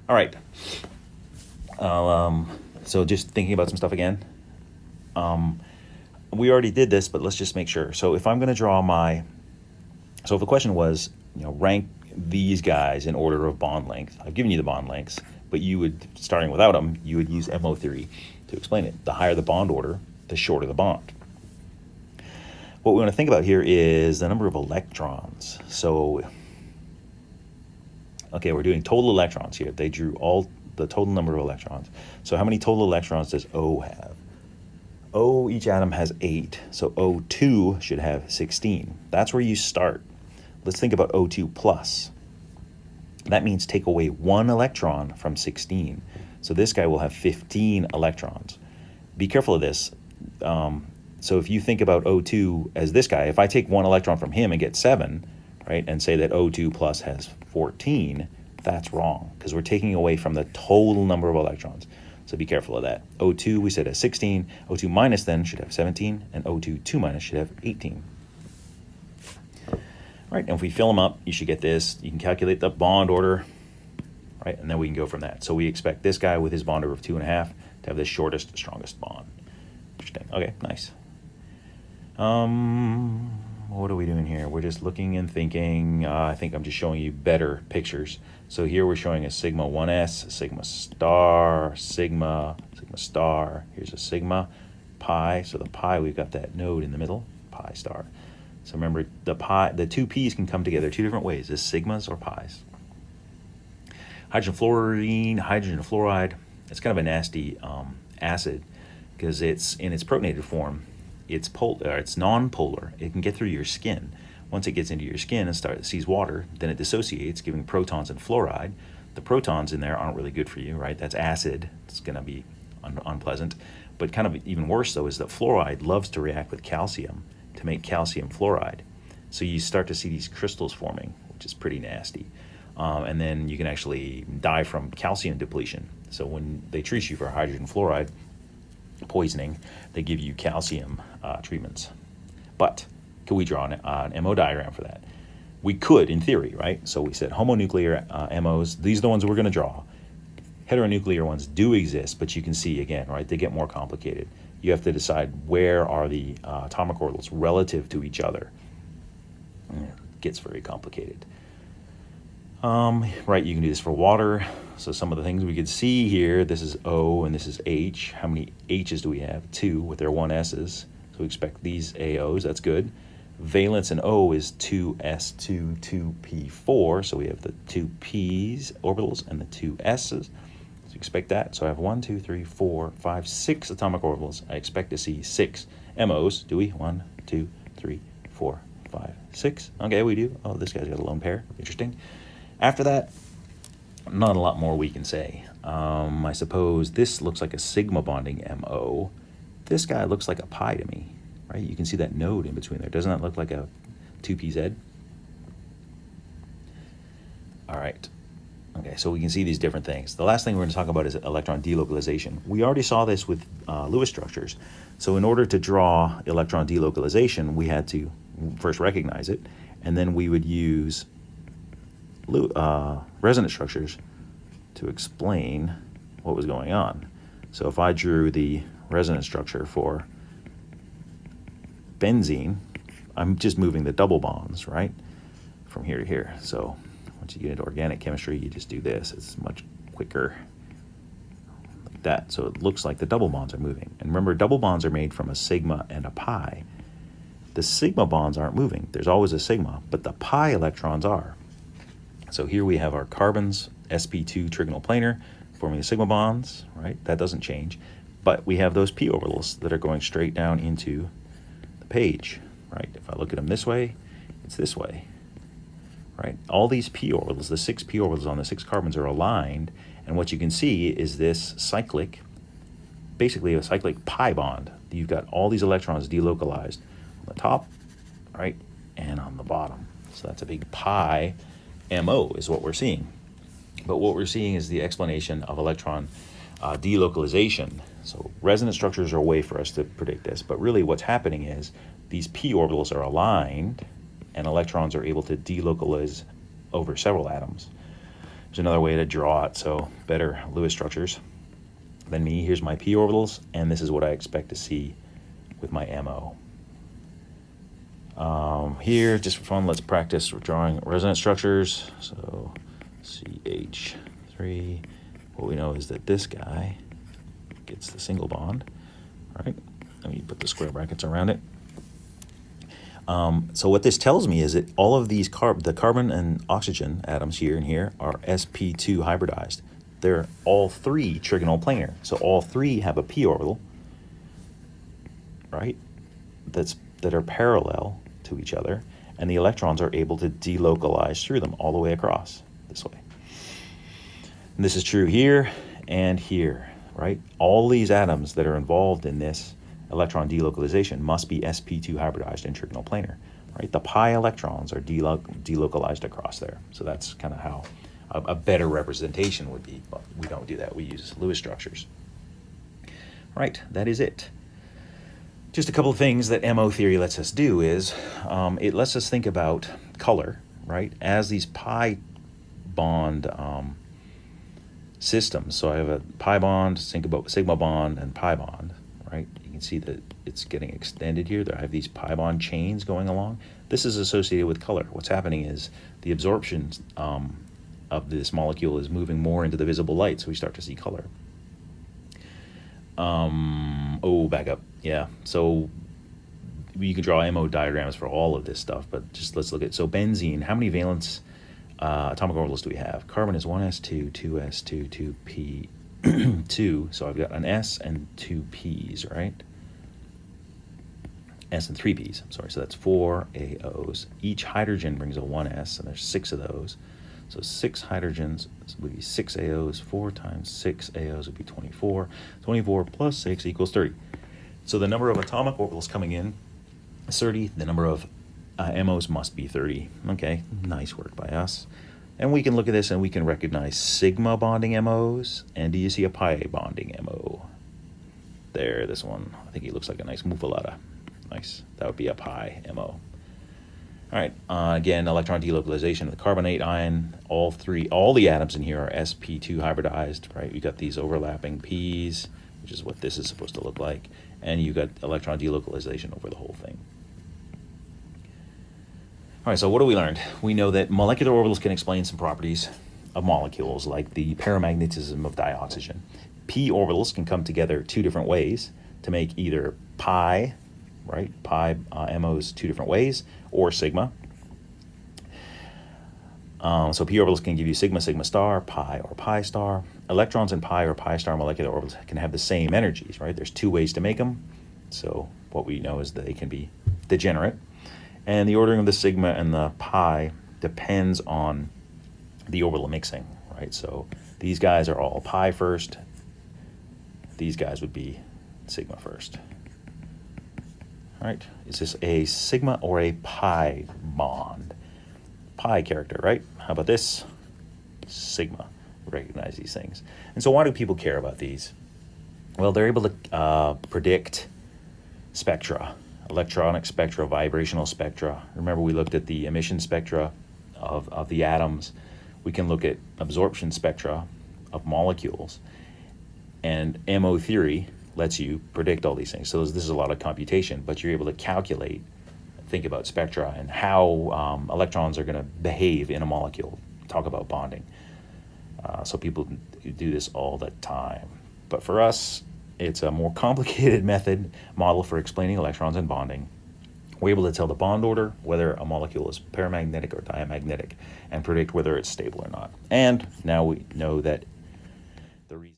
All right. So just thinking about some stuff again. We already did this, but let's just make sure. So if I'm going to draw my, so if the question was, rank these guys in order of bond length, I've given you the bond lengths, but you would, starting without them, you would use MO theory to explain it. The higher the bond order, the shorter the bond. What we want to think about here is the number of electrons. So, okay, we're doing total electrons here. They drew all the total number of electrons. So how many total electrons does O have? O, each atom has 8, so O2 should have 16. That's where you start. Let's think about O2 plus. That means take away 1 electron from 16. So this guy will have 15 electrons. Be careful of this. So if you think about O2 as this guy, if I take 1 electron from him and get 7, right, and say that O2 plus has 14, that's wrong, because we're taking away from the total number of electrons. So be careful of that. O2 we said has 16, O2 minus then should have 17, and O2 2 minus should have 18. Right, and if we fill them up, you should get this. You can calculate the bond order, right, and then we can go from that. So we expect this guy with his bond order of 2.5 to have the shortest, strongest bond. Interesting. Okay, nice. What are we doing here? We're just looking and thinking. I think I'm just showing you better pictures. So here we're showing a sigma 1s, sigma star, sigma star. Here's a sigma, pi. So the pi, we've got that node in the middle, pi star. So remember, the two p's can come together 2 different ways, as sigmas or pi's. Hydrogen fluorine, hydrogen fluoride, it's kind of a nasty acid because it's in its protonated form. It's non-polar. It can get through your skin. Once it gets into your skin and sees water, then it dissociates, giving protons and fluoride. The protons in there aren't really good for you, right? That's acid. It's going to be unpleasant. But kind of even worse, though, is that fluoride loves to react with calcium to make calcium fluoride. So you start to see these crystals forming, which is pretty nasty. And then you can actually die from calcium depletion. So when they treat you for hydrogen fluoride poisoning, they give you calcium treatments. But could we draw an MO diagram for that? We could, in theory, right? So we said homonuclear MOs, these are the ones we're going to draw. Heteronuclear ones do exist, but you can see, again, right, they get more complicated. You have to decide where are the atomic orbitals relative to each other. It gets very complicated. Right, you can do this for water. So some of the things we could see here, this is O and this is H. How many H's do we have? 2 with their 1 S's. So we expect these AOs, that's good. Valence in O is 2s2, 2p4. So we have the 2 p's orbitals and the 2 s's. So expect that. So I have 1, 2, 3, 4, 5, 6 atomic orbitals. I expect to see 6 MOs. Do we? 1, 2, 3, 4, 5, 6. Okay, we do. Oh, this guy's got a lone pair. Interesting. After that, not a lot more we can say. I suppose this looks like a sigma bonding MO. This guy looks like a pi to me, right? You can see that node in between there. Doesn't that look like a 2pz? All right. Okay, so we can see these different things. The last thing we're going to talk about is electron delocalization. We already saw this with Lewis structures. So in order to draw electron delocalization, we had to first recognize it, and then we would use resonance structures to explain what was going on. So if I drew the resonance structure for benzene, I'm just moving the double bonds, right, from here to here. So once you get into organic chemistry, you just do this. It's much quicker like that. So it looks like the double bonds are moving. And remember, double bonds are made from a sigma and a pi. The sigma bonds aren't moving. There's always a sigma, but the pi electrons are. So here we have our carbons, sp2 trigonal planar, forming the sigma bonds, right? That doesn't change. But we have those p orbitals that are going straight down into the page, right? If I look at them this way, it's this way, right? All these p orbitals, the 6 p orbitals on the 6 carbons are aligned, and what you can see is this cyclic, basically a cyclic pi bond. You've got all these electrons delocalized on the top, right, and on the bottom. So that's a big pi MO is what we're seeing. But what we're seeing is the explanation of electron delocalization. So resonance structures are a way for us to predict this, but really what's happening is these p orbitals are aligned and electrons are able to delocalize over several atoms. There's another way to draw it, so better Lewis structures than me. Here's my p orbitals, and this is what I expect to see with my MO. Here, just for fun, let's practice drawing resonance structures. So CH3, what we know is that this guy gets the single bond. All right, let me put the square brackets around it. So what this tells me is that all of these the carbon and oxygen atoms here and here are sp2 hybridized. They're all three trigonal planar. So all three have a p orbital, right? That are parallel to each other, and the electrons are able to delocalize through them all the way across this way. And this is true here and here, right? All these atoms that are involved in this electron delocalization must be sp2 hybridized in trigonal planar, right? The pi electrons are delocalized across there. So that's kind of how a better representation would be, but we don't do that. We use Lewis structures. Right, that is it. Just a couple of things that MO theory lets us do is it lets us think about color, right, as these pi bond systems. So I have a pi bond, sigma bond, and pi bond, right? You can see that it's getting extended here. I have these pi bond chains going along. This is associated with color. What's happening is the absorption of this molecule is moving more into the visible light, so we start to see color. Back up. Yeah, so you can draw MO diagrams for all of this stuff, but just let's look at, so benzene, how many valence atomic orbitals do we have? Carbon is 1s2, 2s2, 2p, 2, so I've got an s and 2 p's, right? S and 3 p's, I'm sorry, so that's 4 AOs. Each hydrogen brings a 1s, and there's 6 of those. So 6 hydrogens would be 6 AOs. 4 times 6 AOs would be 24. 24 plus 6 equals 30. So the number of atomic orbitals coming in is 30. The number of MOs must be 30. Okay, nice work by us. And we can look at this and we can recognize sigma bonding MOs. And do you see a pi bonding MO? There, this one. I think he looks like a nice mufalata. Nice. That would be a pi MO. All right, again, electron delocalization of the carbonate ion. All the atoms in here are sp2 hybridized, right? We got these overlapping p's, which is what this is supposed to look like. And you got electron delocalization over the whole thing. All right, so what have we learned? We know that molecular orbitals can explain some properties of molecules, like the paramagnetism of dioxygen. P orbitals can come together 2 different ways to make either pi, right? Pi MOs 2 different ways, or sigma. So p orbitals can give you sigma, sigma star, pi, or pi star. Electrons in pi or pi star molecular orbitals can have the same energies, right? There's 2 ways to make them. So what we know is that they can be degenerate. And the ordering of the sigma and the pi depends on the orbital mixing, right? So these guys are all pi first. These guys would be sigma first. All right, is this a sigma or a pi bond? Pi character, right? How about this? Sigma. Recognize these things. And so why do people care about these? Well, they're able to predict spectra, electronic spectra, vibrational spectra. Remember, we looked at the emission spectra of the atoms. We can look at absorption spectra of molecules. And MO theory lets you predict all these things. So this is a lot of computation, but you're able to calculate, think about spectra and how electrons are going to behave in a molecule, talk about bonding. So people do this all the time. But for us, it's a more complicated model for explaining electrons and bonding. We're able to tell the bond order, whether a molecule is paramagnetic or diamagnetic, and predict whether it's stable or not. And now we know that the reason